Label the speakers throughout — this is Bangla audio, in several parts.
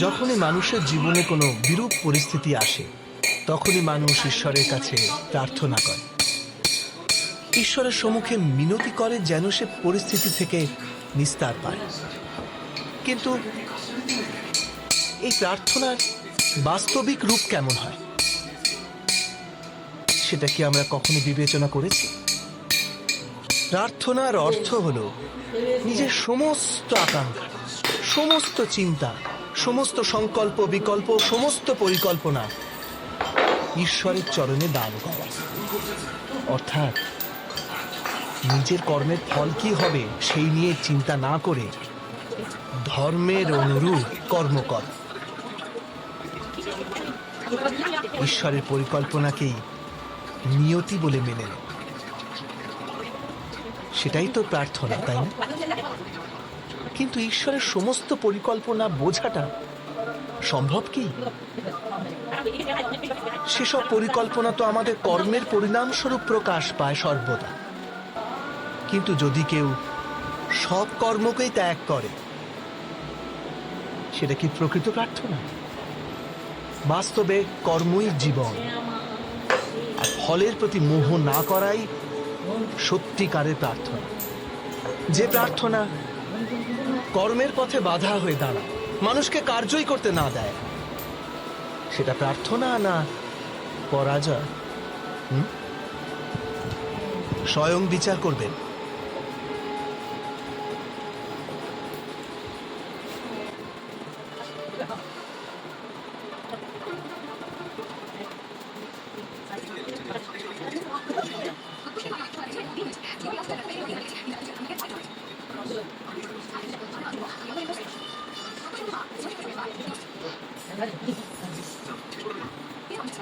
Speaker 1: যখনই মানুষের জীবনে কোনো বিরূপ পরিস্থিতি আসে তখনই মানুষ ঈশ্বরের কাছে প্রার্থনা করে, ঈশ্বরের সম্মুখে মিনতি করে যেন সে পরিস্থিতি থেকে নিস্তার পায়। কিন্তু এই প্রার্থনার বাস্তবিক রূপ কেমন হয় সেটা কি আমরা কখনো বিবেচনা করেছি? প্রার্থনার অর্থ হলো নিজের সমস্ত আকাঙ্ক্ষা, সমস্ত চিন্তা, সমস্ত সংকল্প বিকল্প, সমস্ত পরিকল্পনা ঈশ্বরের চরণে দান করা। অর্থাৎ নিজের কর্মের ফল কি হবে সেই নিয়ে চিন্তা না করে ধর্মের অনুরূপ কর্ম কর। ঈশ্বরের পরিকল্পনাকেই নিয়তি বলে মেনে নেয়। সেটাই তো প্রার্থনা, তাই না? কিন্তু ঈশ্বরের সমস্ত পরিকল্পনা বোঝাটা সম্ভব কি? সেসব পরিকল্পনা তো আমাদের কর্মের পরিণামস্বরূপ প্রকাশ পায় সর্বদা। কিন্তু যদি কেউ সব কর্মকেই ত্যাগ করে, সেটা কি প্রকৃত প্রার্থনা? বাস্তবে কর্মই জীবন, আর ফলের প্রতি মোহ না করাই সত্যিকারের প্রার্থনা। যে প্রার্থনা কর্মের পথে বাধা হয়ে দাঁড়ায়, মানুষকে কার্যই করতে না দেয়, সেটা প্রার্থনা না পরাজয়? স্বয়ং বিচার করবেন।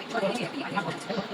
Speaker 2: Thank you.